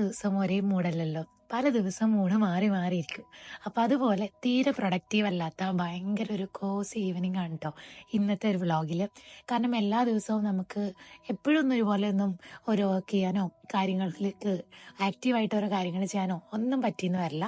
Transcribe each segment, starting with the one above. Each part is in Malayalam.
ദിവസവും ഒരേ മൂഡല്ലല്ലോ. പല ദിവസം മൂഡ് മാറി മാറിയിരിക്കും. അപ്പൊ അതുപോലെ തീരെ പ്രൊഡക്റ്റീവ് അല്ലാത്ത ഭയങ്കര ഒരു കോസി ഈവനിങ് ആണ് ട്ടോ ഇന്നത്തെ ഒരു വ്ളോഗില്. കാരണം എല്ലാ ദിവസവും നമുക്ക് എപ്പോഴും ഒന്നും ഒരുപോലെ ഒന്നും ഓരോ വർക്ക് ചെയ്യാനോ കാര്യങ്ങൾക്ക് ആക്റ്റീവായിട്ട് ഓരോ കാര്യങ്ങൾ ചെയ്യാനോ ഒന്നും പറ്റിയെന്ന് വരില്ല.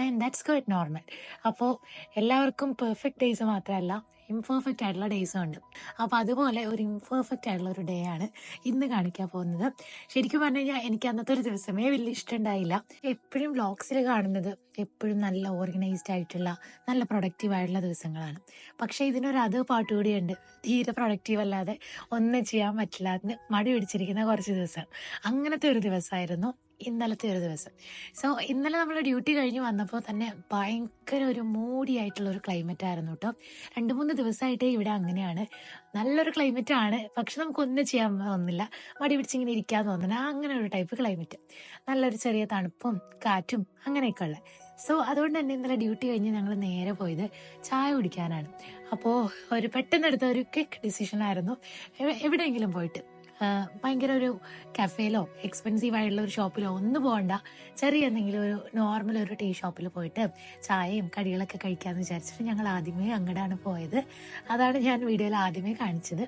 And that's quite normal. അപ്പോൾ എല്ലാവർക്കും പെർഫെക്റ്റ് ഡേയ്സ് മാത്രമല്ല, ഇംപെർഫെക്റ്റ് ആയിട്ടുള്ള ഡേയ്സും ഉണ്ട്. അപ്പൊ അതുപോലെ ഒരു ഇംപെർഫെക്റ്റ് ആയിട്ടുള്ള ഒരു ഡേ ആണ് ഇന്ന് കാണിക്കാൻ പോകുന്നത്. ശരിക്കും പറഞ്ഞു കഴിഞ്ഞാൽ എനിക്ക് അന്നത്തെ ഒരു ദിവസമേ വലിയ ഇഷ്ടമുണ്ടായില്ല. എപ്പോഴും വ്ളോഗ്സിൽ കാണുന്നത് എപ്പോഴും നല്ല ഓർഗനൈസ്ഡ് ആയിട്ടുള്ള നല്ല പ്രൊഡക്റ്റീവ് ആയിട്ടുള്ള ദിവസങ്ങളാണ്. പക്ഷെ ഇതിനൊരു അത് പാട്ട് കൂടിയുണ്ട്. തീരെ പ്രൊഡക്റ്റീവ് അല്ലാതെ ഒന്നും ചെയ്യാൻ പറ്റില്ല, അതിന് മടി പിടിച്ചിരിക്കുന്ന കുറച്ച് ദിവസം. അങ്ങനത്തെ ഒരു ദിവസമായിരുന്നു ഇന്നലത്തെ ഒരു ദിവസം. സോ ഇന്നലെ നമ്മൾ ഡ്യൂട്ടി കഴിഞ്ഞ് വന്നപ്പോൾ തന്നെ ഭയങ്കര ഒരു മൂടി ആയിട്ടുള്ള ഒരു ക്ലൈമറ്റ് ആയിരുന്നു കേട്ടോ. 2-3 ദിവസമായിട്ടേ ഇവിടെ അങ്ങനെയാണ്. നല്ലൊരു ക്ലൈമറ്റ് ആണ്, പക്ഷെ നമുക്കൊന്നും ചെയ്യാൻ തോന്നുന്നില്ല, മടി പിടിച്ചിങ്ങനെ ഇരിക്കാൻ തോന്നുന്നില്ല. അങ്ങനെ ഒരു ടൈപ്പ് ക്ലൈമറ്റ്, നല്ലൊരു ചെറിയ തണുപ്പും കാറ്റും അങ്ങനെയൊക്കെ ഉള്ള. സോ അതുകൊണ്ട് തന്നെ ഇന്നലെ ഡ്യൂട്ടി കഴിഞ്ഞ് ഞങ്ങൾ നേരെ പോയത് ചായ കുടിക്കാനാണ്. അപ്പോൾ ഒരു പെട്ടെന്ന് എടുത്ത ഒരു ക്വിക്ക് ഡിസിഷൻ ആയിരുന്നു. എവിടെയെങ്കിലും പോയിട്ട് ഭയങ്കര ഒരു കഫേയിലോ എക്സ്പെൻസീവ് ആയിട്ടുള്ള ഒരു ഷോപ്പിലോ ഒന്നും പോകണ്ട, ചെറിയ എന്തെങ്കിലും ഒരു നോർമൽ ഒരു ടീ ഷോപ്പിൽ പോയിട്ട് ചായയും കടികളൊക്കെ കഴിക്കാമെന്ന് വിചാരിച്ചിട്ട് ഞങ്ങൾ ആദ്യമേ അങ്ങോട്ടാണ് പോയത്. അതാണ് ഞാൻ വീഡിയോയിൽ ആദ്യമേ കാണിച്ചത്.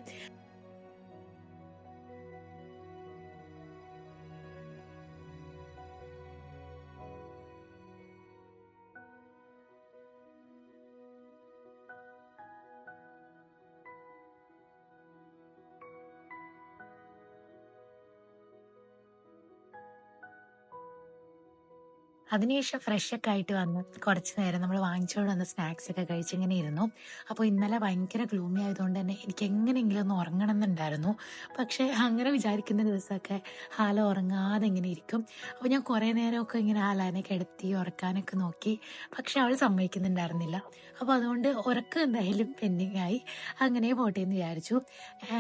അതിനുശേഷം ഫ്രഷ് ഒക്കെ ആയിട്ട് വന്ന് കുറച്ച് നേരം നമ്മൾ വാങ്ങിച്ചുകൊണ്ട് വന്ന സ്നാക്സ് ഒക്കെ കഴിച്ചിങ്ങനെ ഇരുന്നു. അപ്പോൾ ഇന്നലെ ഭയങ്കര ഗ്ലൂമി ആയതുകൊണ്ട് തന്നെ എനിക്ക് എങ്ങനെയെങ്കിലും ഒന്ന് ഉറങ്ങണം എന്നുണ്ടായിരുന്നു. പക്ഷെ അങ്ങനെ വിചാരിക്കുന്ന ദിവസമൊക്കെ ഹാല ഉറങ്ങാതെ ഇങ്ങനെ ഇരിക്കും. അപ്പോൾ ഞാൻ കുറേ നേരമൊക്കെ ഇങ്ങനെ ഹാലാനെ കിടത്തി ഉറക്കാനൊക്കെ നോക്കി, പക്ഷെ അവൾ സമ്മതിക്കുന്നുണ്ടായിരുന്നില്ല. അപ്പോൾ അതുകൊണ്ട് ഉറക്കം എന്തായാലും പെൻഡിങ് ആയി. അങ്ങനെ പോട്ടെ എന്ന് വിചാരിച്ചു.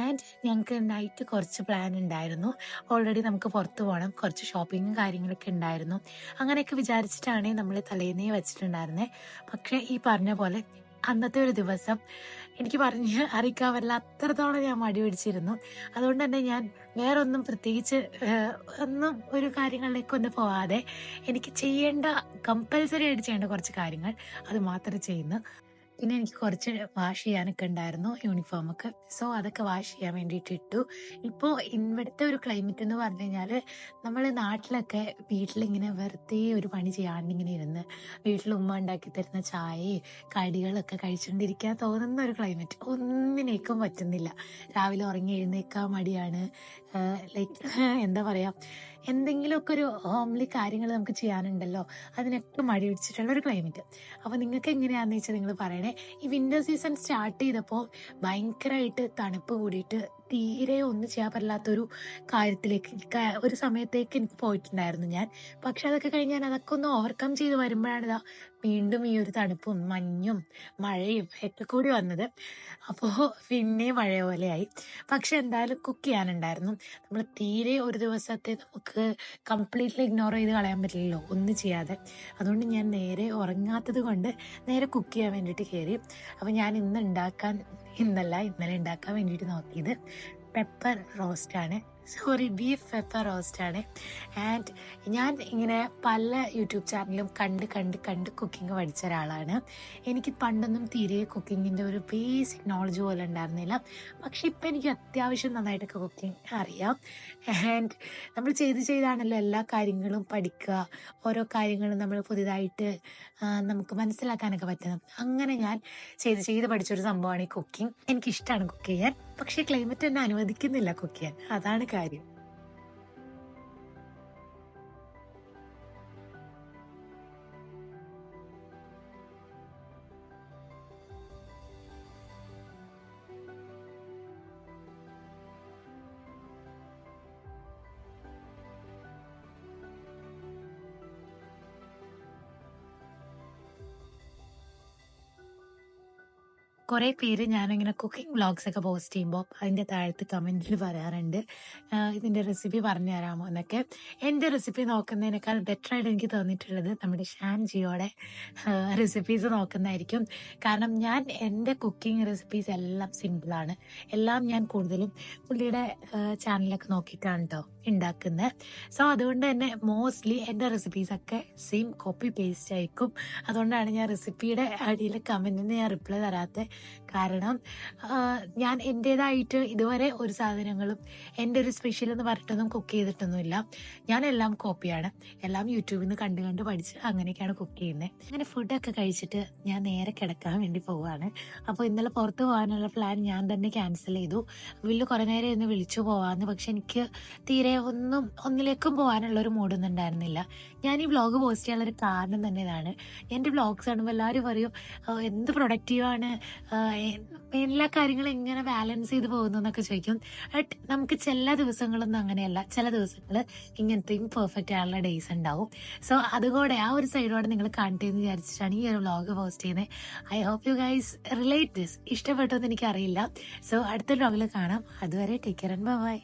ആൻഡ് ഞങ്ങൾക്ക് നൈറ്റ് കുറച്ച് പ്ലാൻ ഉണ്ടായിരുന്നു. ഓൾറെഡി നമുക്ക് പുറത്ത് പോകണം, കുറച്ച് ഷോപ്പിങ്ങും കാര്യങ്ങളൊക്കെ ഉണ്ടായിരുന്നു. അങ്ങനെയൊക്കെ വിചാരിച്ചിട്ടാണ് നമ്മൾ തലേന്നേ വെച്ചിട്ടുണ്ടായിരുന്നത്. പക്ഷെ ഈ പറഞ്ഞ പോലെ അന്നത്തെ ഒരു ദിവസം എനിക്ക് പറഞ്ഞ് അറിയിക്കാൻ പറ്റില്ല, അത്രത്തോളം ഞാൻ മടി പിടിച്ചിരുന്നു. അതുകൊണ്ട് തന്നെ ഞാൻ വേറൊന്നും പ്രത്യേകിച്ച് ഒന്നും ഒരു കാര്യങ്ങളിലേക്കൊന്നും പോവാതെ എനിക്ക് ചെയ്യേണ്ട, കമ്പൽസറി ആയിട്ട് ചെയ്യേണ്ട കുറച്ച് കാര്യങ്ങൾ അത് മാത്രം ചെയ്യുന്നു. പിന്നെ എനിക്ക് കുറച്ച് വാഷ് ചെയ്യാനൊക്കെ ഉണ്ടായിരുന്നു യൂണിഫോമൊക്കെ. സോ അതൊക്കെ വാഷ് ചെയ്യാൻ വേണ്ടിയിട്ട് ഇട്ടു. ഇപ്പോൾ ഇവിടുത്തെ ഒരു ക്ലൈമറ്റ് എന്ന് പറഞ്ഞു കഴിഞ്ഞാൽ, നമ്മൾ നാട്ടിലൊക്കെ വീട്ടിലിങ്ങനെ വെറുതെ ഒരു പണി ചെയ്യാണ്ട് ഇങ്ങനെ ഇരുന്ന് വീട്ടിൽ ഉമ്മ ഉണ്ടാക്കി തരുന്ന ചായയും കടികളൊക്കെ കഴിച്ചുകൊണ്ടിരിക്കാൻ തോന്നുന്ന ഒരു ക്ലൈമറ്റ് ഒന്നിനേക്കും പറ്റുന്നില്ല. രാവിലെ ഉറങ്ങി എഴുന്നേക്കാൻ മടിയാണ്. ലൈക്ക് എന്താ പറയുക, എന്തെങ്കിലുമൊക്കെ ഒരു ഹോംലി കാര്യങ്ങൾ നമുക്ക് ചെയ്യാനുണ്ടല്ലോ, അതിനൊക്കെ മടി പിടിച്ചിട്ടുള്ള ഒരു ക്ലൈമറ്റ്. അപ്പോൾ നിങ്ങൾക്ക് എങ്ങനെയാണെന്ന് വെച്ചാൽ നിങ്ങൾ പറയണേ. ഈ വിന്റർ സീസൺ സ്റ്റാർട്ട് ചെയ്തപ്പോൾ ഭയങ്കരമായിട്ട് തണുപ്പ് കൂടിയിട്ട് തീരെ ഒന്നും ചെയ്യാൻ പറ്റാത്തൊരു കാര്യത്തിലേക്ക് ഒരു സമയത്തേക്ക് എനിക്ക് പോയിട്ടുണ്ടായിരുന്നു ഞാൻ. പക്ഷെ അതൊക്കെ കഴിഞ്ഞ് ഞാൻ അതൊക്കെ ഒന്ന് ഓവർകം ചെയ്ത് വരുമ്പോഴാണ് ഇതാ വീണ്ടും ഈ ഒരു തണുപ്പും മഞ്ഞും മഴയും ഒക്കെ കൂടി വന്നത്. അപ്പോൾ പിന്നെ മഴ പോലെയായി. പക്ഷെ എന്തായാലും കുക്ക് ചെയ്യാനുണ്ടായിരുന്നു. നമ്മൾ തീരെ ഒരു ദിവസത്തെ നമുക്ക് കംപ്ലീറ്റ്ലി ഇഗ്നോർ ചെയ്ത് കളയാൻ പറ്റില്ലല്ലോ ഒന്നും ചെയ്യാതെ. അതുകൊണ്ട് ഞാൻ നേരെ ഉറങ്ങാത്തത് കൊണ്ട് നേരെ കുക്ക് ചെയ്യാൻ വേണ്ടിയിട്ട് കയറി. അപ്പം ഞാൻ ഇന്നലെ ഉണ്ടാക്കാൻ വേണ്ടിയിട്ട് നോക്കിയത് പെപ്പർ റോസ്റ്റാണ്. ബീഫ് പെപ്പർ റോസ്റ്റാണ്. ആൻഡ് ഞാൻ ഇങ്ങനെ പല യൂട്യൂബ് ചാനലും കണ്ട് കണ്ട് കണ്ട് കുക്കിംഗ് പഠിച്ച ഒരാളാണ്. എനിക്ക് പണ്ടൊന്നും തീരെ കുക്കിങ്ങിൻ്റെ ഒരു ബേസിക് നോളജ് പോലെ ഉണ്ടായിരുന്നില്ല. പക്ഷെ ഇപ്പം എനിക്ക് അത്യാവശ്യം നന്നായിട്ടൊക്കെ കുക്കിംഗ് അറിയാം. ആൻഡ് നമ്മൾ ചെയ്താണല്ലോ എല്ലാ കാര്യങ്ങളും പഠിക്കുക, ഓരോ കാര്യങ്ങളും നമ്മൾ പുതിയതായിട്ട് നമുക്ക് മനസ്സിലാക്കാനൊക്കെ പറ്റുന്നത്. അങ്ങനെ ഞാൻ ചെയ്ത് പഠിച്ചൊരു സംഭവമാണ് ഈ കുക്കിംഗ്. എനിക്കിഷ്ടമാണ് കുക്ക് ചെയ്യാൻ. പക്ഷെ ക്ലൈമറ്റ് എന്നെ അനുവദിക്കുന്നില്ല കുക്ക് ചെയ്യാൻ, അതാണ് കാര്യം. കുറേ പേര് ഞാനിങ്ങനെ കുക്കിംഗ് വ്ളോഗ്സ് ഒക്കെ പോസ്റ്റ് ചെയ്യുമ്പോൾ അതിൻ്റെ താഴത്ത് കമൻറ്റിൽ പറയാറുണ്ട്, ഇതിൻ്റെ റെസിപ്പി പറഞ്ഞു തരാമോ എന്നൊക്കെ. എൻ്റെ റെസിപ്പി നോക്കുന്നതിനേക്കാൾ ബെറ്ററായിട്ട് എനിക്ക് തോന്നിയിട്ടുള്ളത് നമ്മുടെ ഷാൻ ജിയോടെ റെസിപ്പീസ് നോക്കുന്നതായിരിക്കും. കാരണം ഞാൻ എൻ്റെ കുക്കിംഗ് റെസിപ്പീസ് എല്ലാം സിമ്പിളാണ്. എല്ലാം ഞാൻ കൂടുതലും പുള്ളിയുടെ ചാനലൊക്കെ നോക്കിയിട്ടാണ് കേട്ടോ ഉണ്ടാക്കുന്നത്. സോ അതുകൊണ്ട് തന്നെ മോസ്റ്റ്ലി എൻ്റെ റെസിപ്പീസൊക്കെ സെയിം കോപ്പി പേസ്റ്റ് ആയിരിക്കും. അതുകൊണ്ടാണ് ഞാൻ റെസിപ്പിയുടെ അടിയിൽ കമൻറ്റിന് ഞാൻ റിപ്ലൈ തരാത്തത്. കാരണം ഞാൻ എൻ്റേതായിട്ട് ഇതുവരെ ഒരു സാധനങ്ങളും എൻ്റെ ഒരു സ്പെഷ്യൽ എന്ന് പറഞ്ഞിട്ടൊന്നും കുക്ക് ചെയ്തിട്ടൊന്നുമില്ല. ഞാനെല്ലാം കോപ്പിയാണ്. എല്ലാം യൂട്യൂബിൽ നിന്ന് കണ്ട് കണ്ട് പഠിച്ച് അങ്ങനെയൊക്കെയാണ് കുക്ക് ചെയ്യുന്നത്. അങ്ങനെ ഫുഡൊക്കെ കഴിച്ചിട്ട് ഞാൻ നേരെ കിടക്കാൻ വേണ്ടി പോവാണ്. അപ്പോൾ ഇന്നലെ പുറത്ത് പോകാനുള്ള പ്ലാൻ ഞാൻ തന്നെ ക്യാൻസൽ ചെയ്തു. വില്ല് കുറേ നേരം ഇന്ന് വിളിച്ചു പോവാന്ന്. പക്ഷെ എനിക്ക് തീരെ ഒന്നിലേക്കും പോകാനുള്ള ഒരു മൂഡൊന്നും ഉണ്ടായിരുന്നില്ല. ഞാൻ ഈ വ്ളോഗ് പോസ്റ്റ് ചെയ്യാനുള്ളൊരു കാരണം തന്നെ ഇതാണ്. എൻ്റെ വ്ളോഗ്സ് കാണുമ്പോൾ എല്ലാവരും പറയും എന്ത് പ്രൊഡക്റ്റീവാണ്, എല്ലാ കാര്യങ്ങളും എങ്ങനെ ബാലൻസ് ചെയ്ത് പോകുന്നു എന്നൊക്കെ ചോദിക്കും. ബട്ട് നമുക്ക് ചില ദിവസങ്ങളൊന്നും അങ്ങനെയല്ല. ചില ദിവസങ്ങൾ ഇങ്ങനത്തെ പെർഫെക്റ്റ് ആയുള്ള ഡേയ്സ് ഉണ്ടാവും. സോ അതുകൂടെ ആ ഒരു സൈഡോടെ നിങ്ങൾ കാണട്ടെ എന്ന് വിചാരിച്ചിട്ടാണ് ഈ ഒരു വ്ളോഗ് പോസ്റ്റ് ചെയ്യുന്നത്. I hope you guys relate this. ഇഷ്ടപ്പെട്ടു എന്ന് എനിക്കറിയില്ല. സോ അടുത്ത വ്ളോഗിൽ കാണാം. അതുവരെ ടേക്ക് കെയർ ആൻഡ് ബൈ.